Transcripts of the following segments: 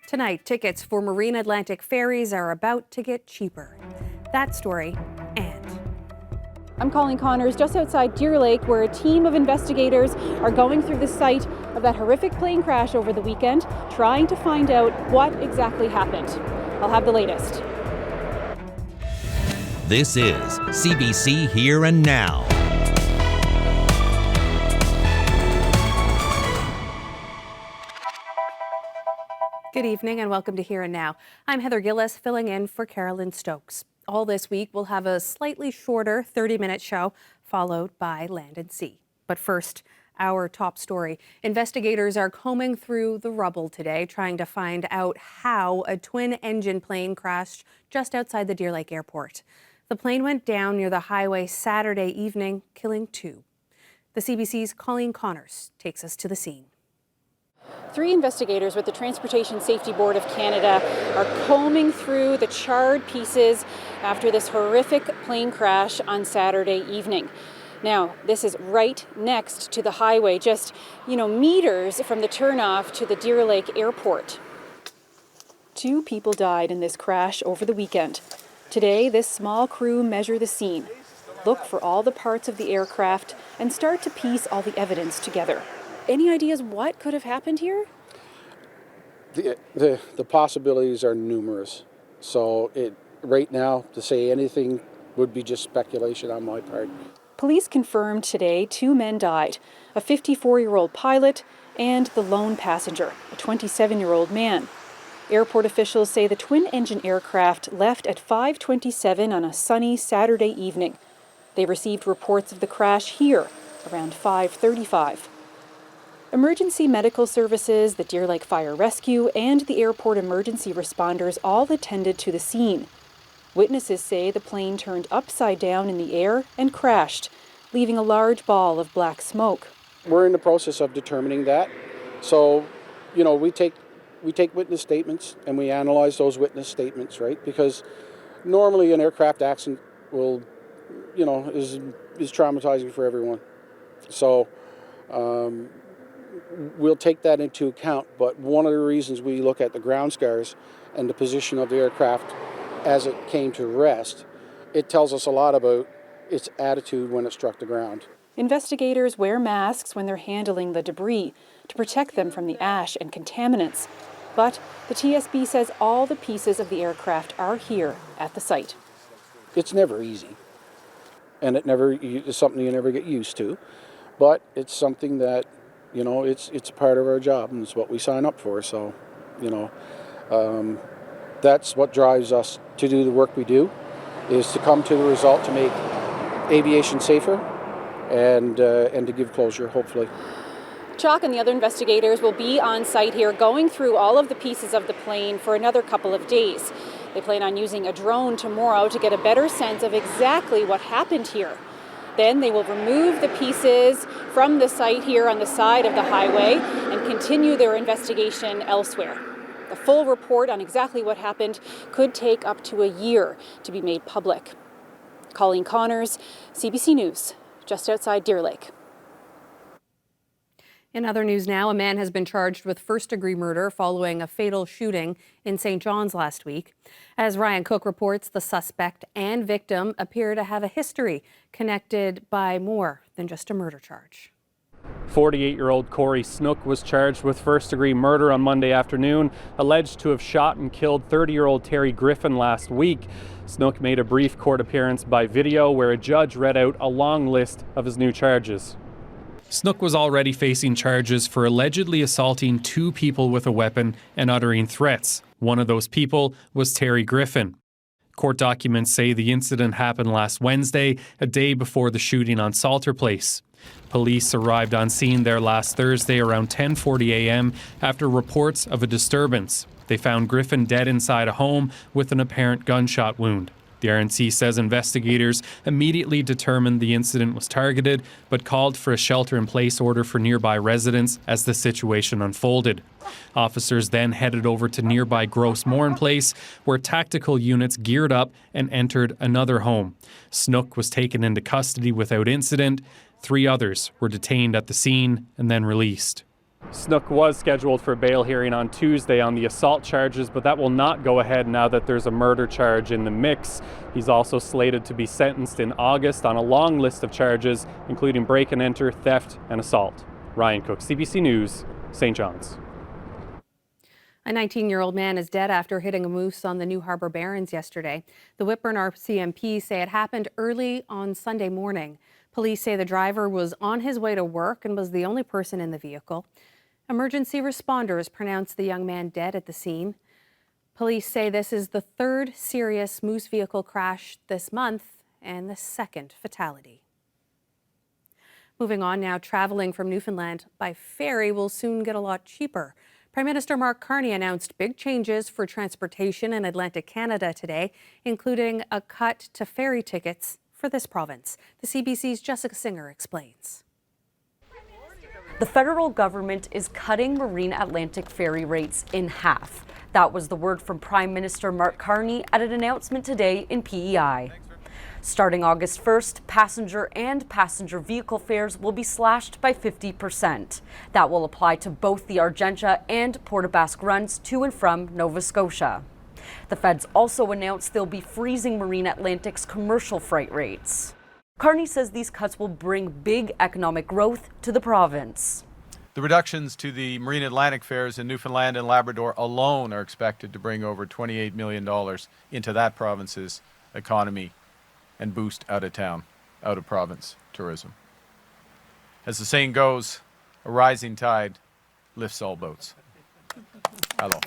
Tonight, tickets for Marine Atlantic ferries are about to get cheaper. That story and... I'm Colleen Connors, just outside Deer Lake, where a team of investigators are going through the site of that horrific plane crash over the weekend, trying to find out what exactly happened. I'll have the latest. This is CBC Here and Now. Good evening and welcome to Here and Now. I'm Heather Gillis, filling in for Carolyn Stokes. All this week, we'll have a slightly shorter 30-minute show, followed by Land and Sea. But first, our top story. Investigators are combing through the rubble today, trying to find out how a twin-engine plane crashed just outside the Deer Lake Airport. The plane went down near the highway Saturday evening, killing 2. The CBC's Colleen Connors takes us to the scene. 3 investigators with the Transportation Safety Board of Canada are combing through the charred pieces after this horrific plane crash on Saturday evening. Now, this is right next to the highway, just, meters from the turnoff to the Deer Lake Airport. 2 people died in this crash over the weekend. Today, this small crew measure the scene, look for all the parts of the aircraft, and start to piece all the evidence together. Any ideas what could have happened here? The possibilities are numerous. So right now, to say anything would be just speculation on my part. Police confirmed today 2 men died, a 54-year-old pilot and the lone passenger, a 27-year-old man. Airport officials say the twin-engine aircraft left at 5:27 on a sunny Saturday evening. They received reports of the crash here around 5:35. Emergency medical services, the Deer Lake Fire Rescue, and the airport emergency responders all attended to the scene. Witnesses say the plane turned upside down in the air and crashed, leaving a large ball of black smoke. We're in the process of determining that. So, we take witness statements and we analyze those witness statements, right? Because normally an aircraft accident will, is traumatizing for everyone. So, we'll take that into account, but one of the reasons we look at the ground scars and the position of the aircraft as it came to rest, it tells us a lot about its attitude when it struck the ground. Investigators wear masks when they're handling the debris to protect them from the ash and contaminants. But the TSB says all the pieces of the aircraft are here at the site. It's never easy, and it's something you never get used to, but it's something that it's a part of our job, and it's what we sign up for. So, that's what drives us to do the work we do, is to come to the result to make aviation safer and to give closure, hopefully. Chalk and the other investigators will be on site here going through all of the pieces of the plane for another couple of days. They plan on using a drone tomorrow to get a better sense of exactly what happened here. Then they will remove the pieces from the site here on the side of the highway and continue their investigation elsewhere. The full report on exactly what happened could take up to a year to be made public. Colleen Connors, CBC News, just outside Deer Lake. In other news now, a man has been charged with first-degree murder following a fatal shooting in St. John's last week. As Ryan Cook reports, the suspect and victim appear to have a history connected by more than just a murder charge. 48-year-old Corey Snook was charged with first-degree murder on Monday afternoon, alleged to have shot and killed 30-year-old Terry Griffin last week. Snook made a brief court appearance by video where a judge read out a long list of his new charges. Snook was already facing charges for allegedly assaulting 2 people with a weapon and uttering threats. One of those people was Terry Griffin. Court documents say the incident happened last Wednesday, a day before the shooting on Salter Place. Police arrived on scene there last Thursday around 10:40 a.m. after reports of a disturbance. They found Griffin dead inside a home with an apparent gunshot wound. The RNC says investigators immediately determined the incident was targeted, but called for a shelter-in-place order for nearby residents as the situation unfolded. Officers then headed over to nearby Gross Morin Place, where tactical units geared up and entered another home. Snook was taken into custody without incident. 3 others were detained at the scene and then released. Snook was scheduled for a bail hearing on Tuesday on the assault charges, but that will not go ahead now that there's a murder charge in the mix. He's also slated to be sentenced in August on a long list of charges, including break and enter, theft, and assault. Ryan Cook, CBC News, St. John's. A 19-year-old man is dead after hitting a moose on the New Harbour Barrens yesterday. The Whitburn RCMP say it happened early on Sunday morning. Police say the driver was on his way to work and was the only person in the vehicle. Emergency responders pronounced the young man dead at the scene. Police say this is the third serious moose vehicle crash this month and the second fatality. Moving on now, traveling from Newfoundland by ferry will soon get a lot cheaper. Prime Minister Mark Carney announced big changes for transportation in Atlantic Canada today, including a cut to ferry tickets for this province. The CBC's Jessica Singer explains. The federal government is cutting Marine Atlantic ferry rates in half. That was the word from Prime Minister Mark Carney at an announcement today in PEI. Starting August 1st, passenger and passenger vehicle fares will be slashed by 50%. That will apply to both the Argentia and Port aux Basques runs to and from Nova Scotia. The feds also announced they'll be freezing Marine Atlantic's commercial freight rates. Carney says these cuts will bring big economic growth to the province. The reductions to the Marine Atlantic fares in Newfoundland and Labrador alone are expected to bring over $28 million into that province's economy and boost out-of-province tourism. As the saying goes, a rising tide lifts all boats. Hello.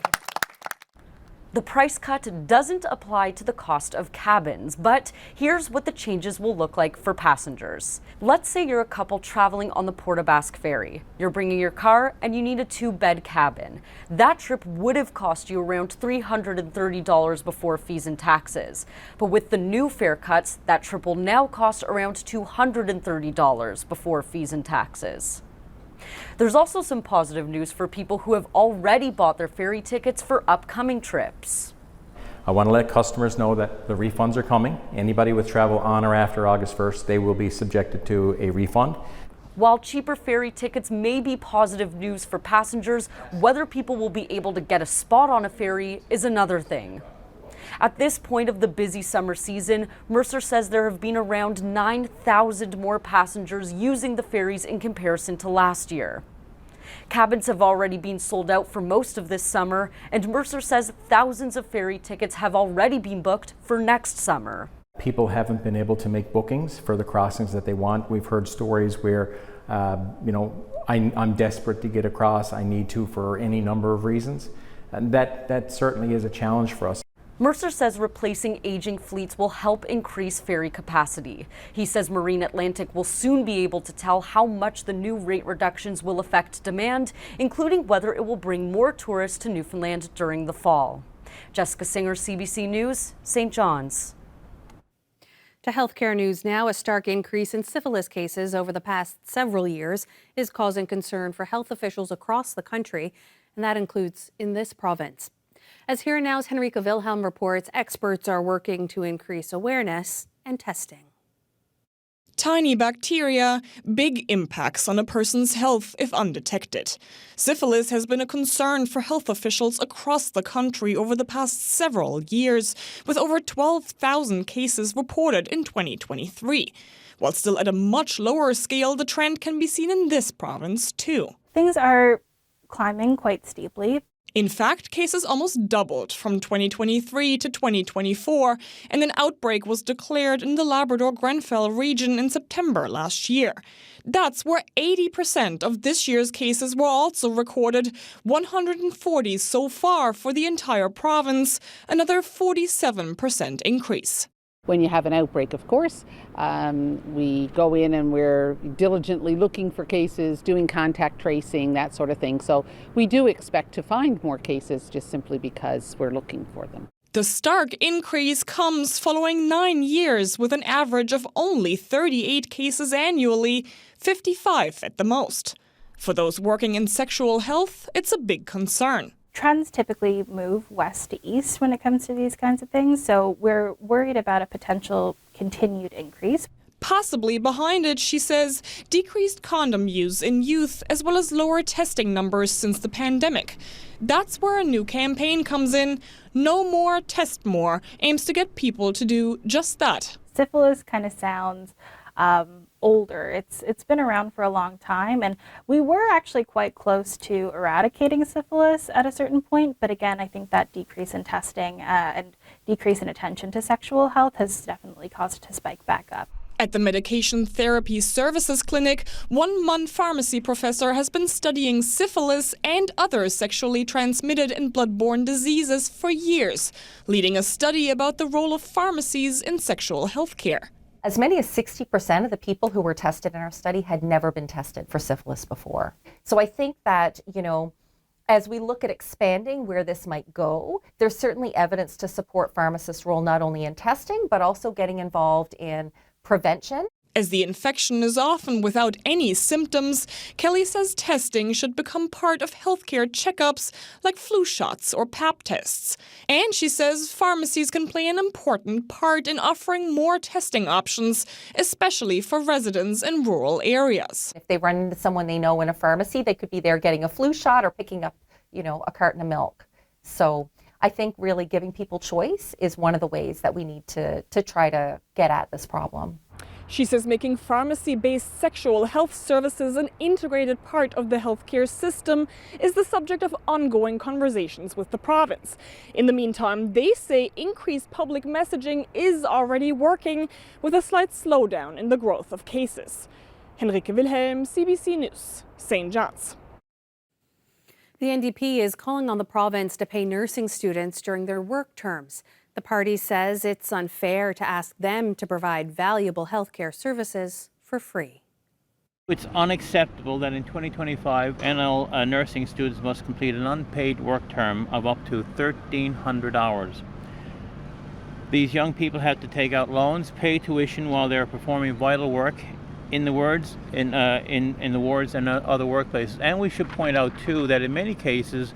The price cut doesn't apply to the cost of cabins, but here's what the changes will look like for passengers. Let's say you're a couple traveling on the Port aux Basques ferry. You're bringing your car and you need a 2-bed cabin. That trip would have cost you around $330 before fees and taxes. But with the new fare cuts, that trip will now cost around $230 before fees and taxes. There's also some positive news for people who have already bought their ferry tickets for upcoming trips. I want to let customers know that the refunds are coming. Anybody with travel on or after August 1st, they will be subjected to a refund. While cheaper ferry tickets may be positive news for passengers, whether people will be able to get a spot on a ferry is another thing. At this point of the busy summer season, Mercer says there have been around 9,000 more passengers using the ferries in comparison to last year. Cabins have already been sold out for most of this summer, and Mercer says thousands of ferry tickets have already been booked for next summer. People haven't been able to make bookings for the crossings that they want. We've heard stories where, I'm desperate to get across. I need to for any number of reasons. And that certainly is a challenge for us. Mercer says replacing aging fleets will help increase ferry capacity. He says Marine Atlantic will soon be able to tell how much the new rate reductions will affect demand, including whether it will bring more tourists to Newfoundland during the fall. Jessica Singer, CBC News, St. John's. To healthcare news now, a stark increase in syphilis cases over the past several years is causing concern for health officials across the country, and that includes in this province. As Here and Now's Henrika Wilhelm reports, experts are working to increase awareness and testing. Tiny bacteria, big impacts on a person's health if undetected. Syphilis has been a concern for health officials across the country over the past several years, with over 12,000 cases reported in 2023. While still at a much lower scale, the trend can be seen in this province too. Things are climbing quite steeply. In fact, cases almost doubled from 2023 to 2024, and an outbreak was declared in the Labrador-Grenfell region in September last year. That's where 80% of this year's cases were also recorded, 140 so far for the entire province, another 47% increase. When you have an outbreak, of course, we go in and we're diligently looking for cases, doing contact tracing, that sort of thing. So we do expect to find more cases just simply because we're looking for them. The stark increase comes following 9 years with an average of only 38 cases annually, 55 at the most. For those working in sexual health, it's a big concern. Trends typically move west to east when it comes to these kinds of things, so we're worried about a potential continued increase. Possibly behind it, she says, decreased condom use in youth as well as lower testing numbers since the pandemic. That's where a new campaign comes in. No More, Test More aims to get people to do just that. Syphilis kind of sounds older. It's been around for a long time, and we were actually quite close to eradicating syphilis at a certain point, but again, I think that decrease in testing and decrease in attention to sexual health has definitely caused it to spike back up. At the Medication Therapy Services Clinic, 1 Munn pharmacy professor has been studying syphilis and other sexually transmitted and bloodborne diseases for years, leading a study about the role of pharmacies in sexual health care. As many as 60% of the people who were tested in our study had never been tested for syphilis before. So I think that, as we look at expanding where this might go, there's certainly evidence to support pharmacists' role not only in testing, but also getting involved in prevention. As the infection is often without any symptoms, Kelly says testing should become part of healthcare checkups like flu shots or pap tests. And she says pharmacies can play an important part in offering more testing options, especially for residents in rural areas. If they run into someone they know in a pharmacy, they could be there getting a flu shot or picking up, a carton of milk. So I think really giving people choice is one of the ways that we need to try to get at this problem. She says making pharmacy-based sexual health services an integrated part of the healthcare system is the subject of ongoing conversations with the province. In the meantime, they say increased public messaging is already working, with a slight slowdown in the growth of cases. Henrike Wilhelm, CBC News, St. John's. The NDP is calling on the province to pay nursing students during their work terms. The party says it's unfair to ask them to provide valuable healthcare services for free. It's unacceptable that in 2025, NL nursing students must complete an unpaid work term of up to 1,300 hours. These young people have to take out loans, pay tuition while they're performing vital work in the wards and other workplaces. And we should point out too that in many cases,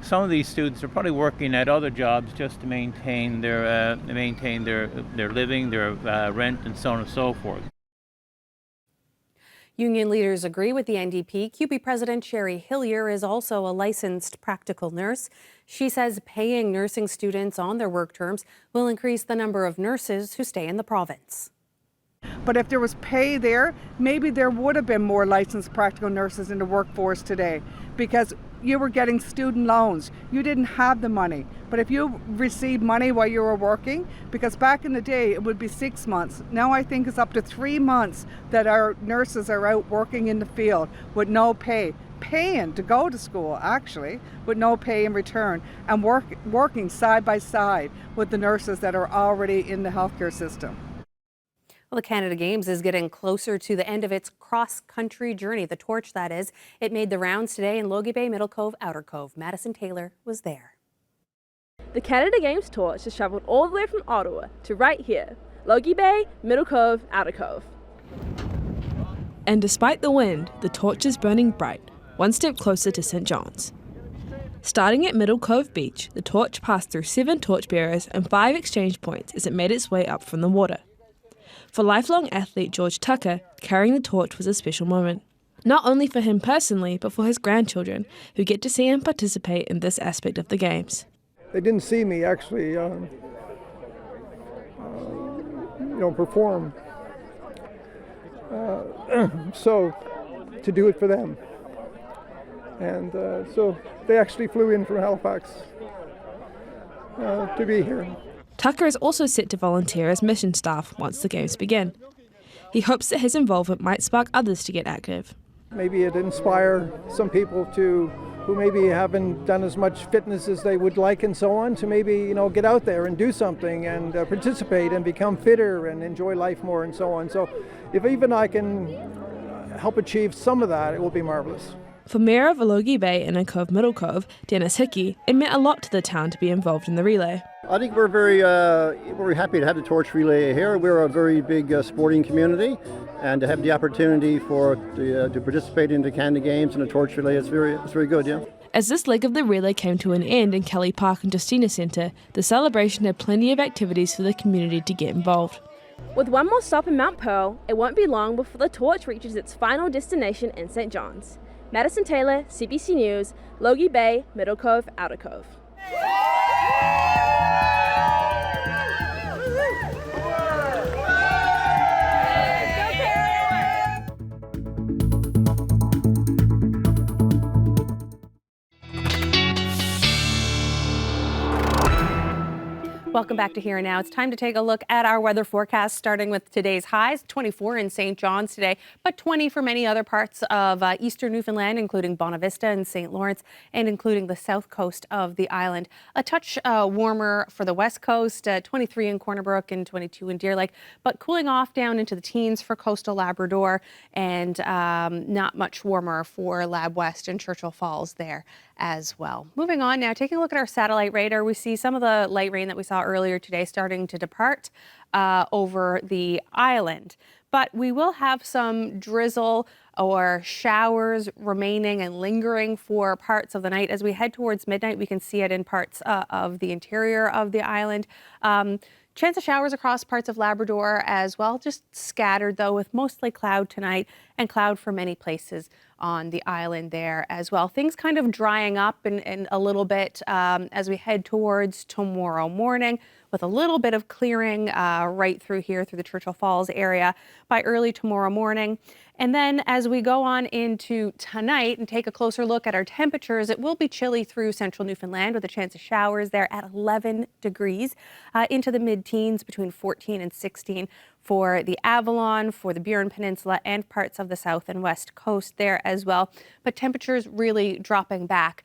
some of these students are probably working at other jobs just to maintain their living, their rent, and so on and so forth. Union leaders agree with the NDP. QP President Sherry Hillier is also a licensed practical nurse. She says paying nursing students on their work terms will increase the number of nurses who stay in the province. But if there was pay there, maybe there would have been more licensed practical nurses in the workforce today, because you were getting student loans. You didn't have the money. But if you received money while you were working, because back in the day it would be 6 months. Now I think it's up to 3 months that our nurses are out working in the field with no pay. Paying to go to school, actually, with no pay in return, and working side by side with the nurses that are already in the healthcare system. Well, the Canada Games is getting closer to the end of its cross-country journey, the torch that is. It made the rounds today in Logie Bay, Middle Cove, Outer Cove. Madison Taylor was there. The Canada Games torch has travelled all the way from Ottawa to right here, Logie Bay, Middle Cove, Outer Cove. And despite the wind, the torch is burning bright, one step closer to St. John's. Starting at Middle Cove Beach, the torch passed through 7 torchbearers and 5 exchange points as it made its way up from the water. For lifelong athlete George Tucker, carrying the torch was a special moment. Not only for him personally, but for his grandchildren, who get to see him participate in this aspect of the Games. They didn't see me actually perform. So to do it for them. And so they actually flew in from Halifax to be here. Tucker is also set to volunteer as mission staff once the Games begin. He hopes that his involvement might spark others to get active. Maybe it inspire some people who maybe haven't done as much fitness as they would like and so on, to maybe get out there and do something and participate and become fitter and enjoy life more and so on. So if even I can help achieve some of that, it will be marvelous. For Mayor of Logie Bay and Cove Middle Cove, Dennis Hickey, it meant a lot to the town to be involved in the relay. I think we're very happy to have the torch relay here. We're a very big sporting community, and to have the opportunity to participate in the Canada Games and the torch relay is very good, yeah. As this leg of the relay came to an end in Kelly Park and Justina Centre, the celebration had plenty of activities for the community to get involved. With one more stop in Mount Pearl, it won't be long before the torch reaches its final destination in St. John's. Madison Taylor, CBC News, Logie Bay, Middle Cove, Outer Cove. Welcome back to Here and Now. It's time to take a look at our weather forecast, starting with today's highs, 24 in St. John's today, but 20 for many other parts of eastern Newfoundland, including Bonavista and St. Lawrence, and including the south coast of the island. A touch warmer for the west coast, 23 in Corner Brook and 22 in Deer Lake, but cooling off down into the teens for coastal Labrador, and not much warmer for Lab West and Churchill Falls there as well. Moving on now, taking a look at our satellite radar, we see some of the light rain that we saw earlier today starting to depart over the island. But we will have some drizzle or showers remaining and lingering for parts of the night. As we head towards midnight, we can see it in parts of the interior of the island. Chance of showers across parts of Labrador as well, just scattered though, with mostly cloud tonight and cloud for many places on the island there as well. Things kind of drying up in a little bit as we head towards tomorrow morning, with a little bit of clearing right through here through the Churchill Falls area by early tomorrow morning. And then as we go on into tonight and take a closer look at our temperatures, it will be chilly through central Newfoundland with a chance of showers there at 11 degrees into the mid-teens between 14 and 16 for the Avalon, for the Burin Peninsula, and parts of the south and west coast there as well. But temperatures really dropping back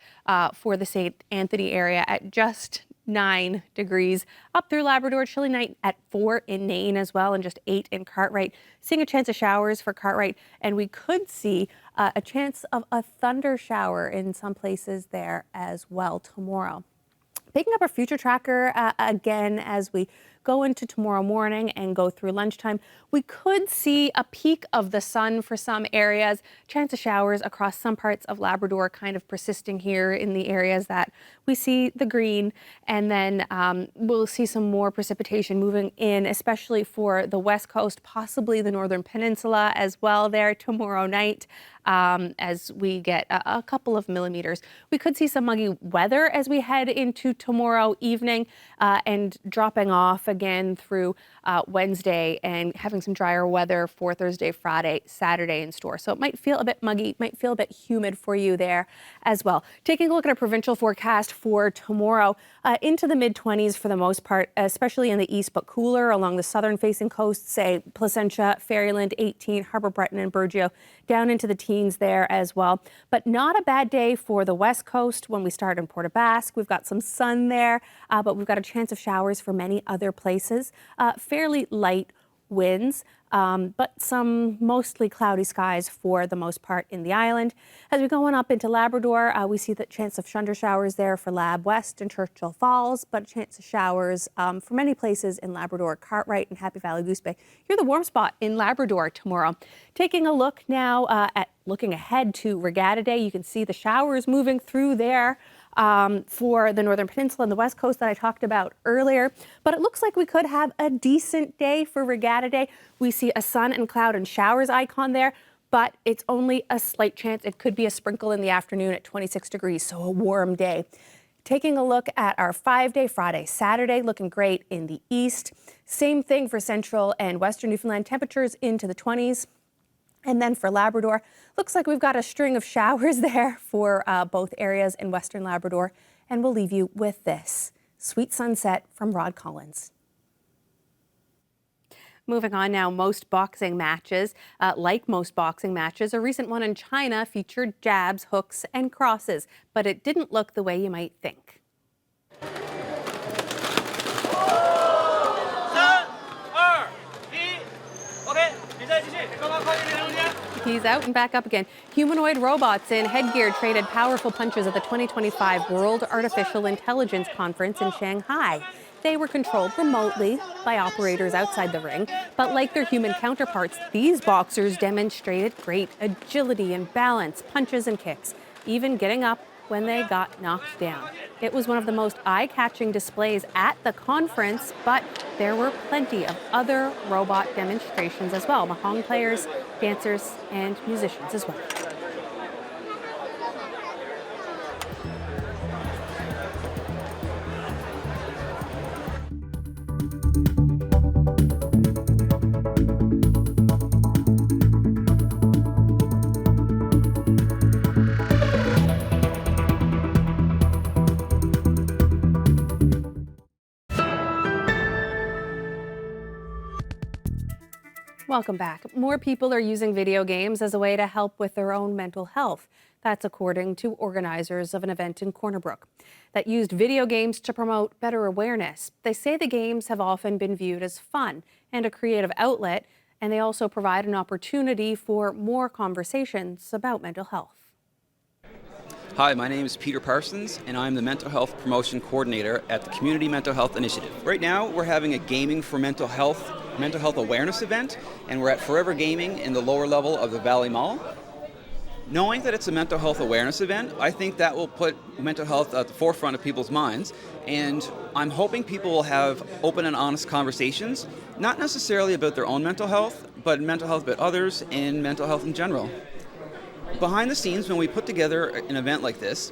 for the St. Anthony area at just 9 degrees. Up through Labrador, chilly night at 4 in Nain as well, and just 8 in Cartwright. Seeing a chance of showers for Cartwright, and we could see a chance of a thunder shower in some places there as well tomorrow. Picking up our future tracker again as we go into tomorrow morning and go through lunchtime, we could see a peak of the sun for some areas, chance of showers across some parts of Labrador kind of persisting here in the areas that we see the green, and then we'll see some more precipitation moving in, especially for the west coast, possibly the northern peninsula as well there tomorrow night. As we get a couple of millimeters. We could see some muggy weather as we head into tomorrow evening and dropping off again through Wednesday, and having some drier weather for Thursday, Friday, Saturday in store. So it might feel a bit muggy, might feel a bit humid for you there as well. Taking a look at our provincial forecast for tomorrow, into the mid-20s for the most part, especially in the east, but cooler along the southern facing coast, say Placentia, Ferryland, 18, Harbour Breton and Burgeo, down into the teens there as well. But not a bad day for the west coast when we start in Port aux Basques. We've got some sun there, but we've got a chance of showers for many other places. Fairly light winds, but some mostly cloudy skies for the most part in the island. As we go on up into Labrador, we see the chance of thunder showers there for Lab West and Churchill Falls, but a chance of showers for many places in Labrador, Cartwright and Happy Valley Goose Bay. You're the warm spot in Labrador tomorrow. Taking a look now at looking ahead to Regatta Day, you can see the showers moving through there for the northern peninsula and the west coast that I talked about earlier. But it looks like we could have a decent day for Regatta Day. We see a sun and cloud and showers icon there, but it's only a slight chance. It could be a sprinkle in the afternoon at 26 degrees, so a warm day. Taking a look at our 5-day Friday, Saturday, looking great in the east. Same thing for central and western Newfoundland, temperatures into the 20s. And then for Labrador, looks like we've got a string of showers there for both areas in western Labrador. And we'll leave you with this sweet sunset from Rod Collins. Moving on now, most boxing matches, like most boxing matches, a recent one in China featured jabs, hooks, and crosses, but it didn't look the way you might think. He's out and back up again. Humanoid robots in headgear traded powerful punches at the 2025 World Artificial Intelligence Conference in Shanghai. They were controlled remotely by operators outside the ring, but like their human counterparts, these boxers demonstrated great agility and balance, punches and kicks, even getting up when they got knocked down. It was one of the most eye-catching displays at the conference, but there were plenty of other robot demonstrations as well. Mahjong players, dancers, and musicians as well. Welcome back. More people are using video games as a way to help with their own mental health. That's according to organizers of an event in Corner Brook that used video games to promote better awareness. They say the games have often been viewed as fun and a creative outlet, and they also provide an opportunity for more conversations about mental health. Hi, my name is Peter Parsons, and I'm the Mental Health Promotion Coordinator at the Community Mental Health Initiative. Right now, we're having a Gaming for Mental Health awareness event, and we're at Forever Gaming in the lower level of the Valley Mall. Knowing that it's a mental health awareness event, I think that will put mental health at the forefront of people's minds, and I'm hoping people will have open and honest conversations, not necessarily about their own mental health, but mental health about others and mental health in general. Behind the scenes, when we put together an event like this,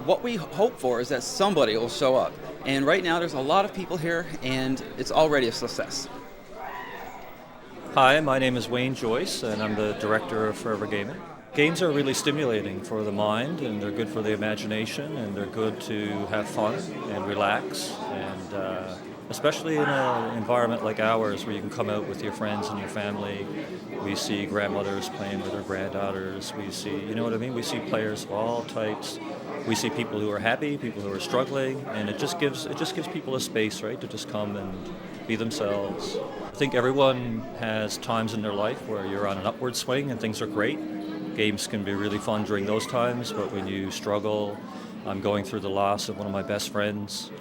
what we hope for is that somebody will show up. And right now there's a lot of people here, and it's already a success. Hi, my name is Wayne Joyce, and I'm the director of Forever Gaming. Games are really stimulating for the mind, and they're good for the imagination, and they're good to have fun and relax, and especially in an environment like ours where you can come out with your friends and your family. We see grandmothers playing with their granddaughters. We see, you know what I mean? We see players of all types. We see people who are happy, people who are struggling, and it just gives people a space, right, to just come and be themselves. I think everyone has times in their life where you're on an upward swing and things are great. Games can be really fun during those times, but when you struggle, I'm going through the loss of one of my best friends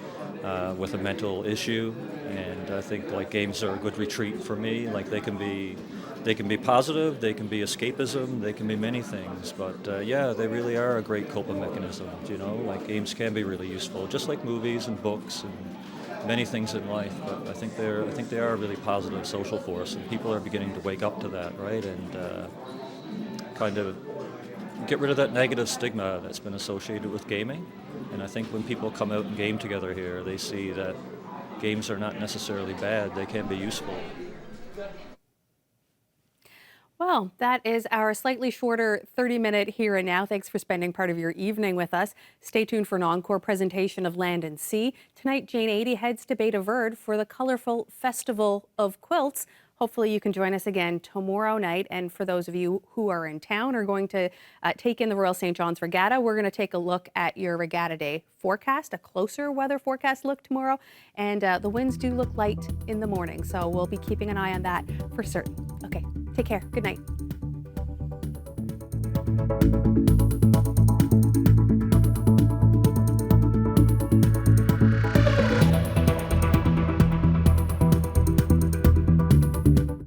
with a mental issue, and I think like games are a good retreat for me. Like they can be positive, they can be escapism, they can be many things, but yeah, they really are a great coping mechanism. You know, like games can be really useful, just like movies and books and many things in life. But I think they are a really positive social force, and people are beginning to wake up to that, right? And kind of get rid of that negative stigma that's been associated with gaming. And I think when people come out and game together here, they see that games are not necessarily bad, they can be useful. Well, that is our slightly shorter 30-minute Here and Now. Thanks for spending part of your evening with us. Stay tuned for an encore presentation of Land and Sea. Tonight, Jane Adey heads to Bay de Verde for the colorful Festival of Quilts. Hopefully you can join us again tomorrow night. And for those of you who are in town or going to take in the Royal St. John's Regatta, we're going to take a look at your Regatta Day forecast, a closer weather forecast look tomorrow. And the winds do look light in the morning, so we'll be keeping an eye on that for certain. Okay, take care. Good night.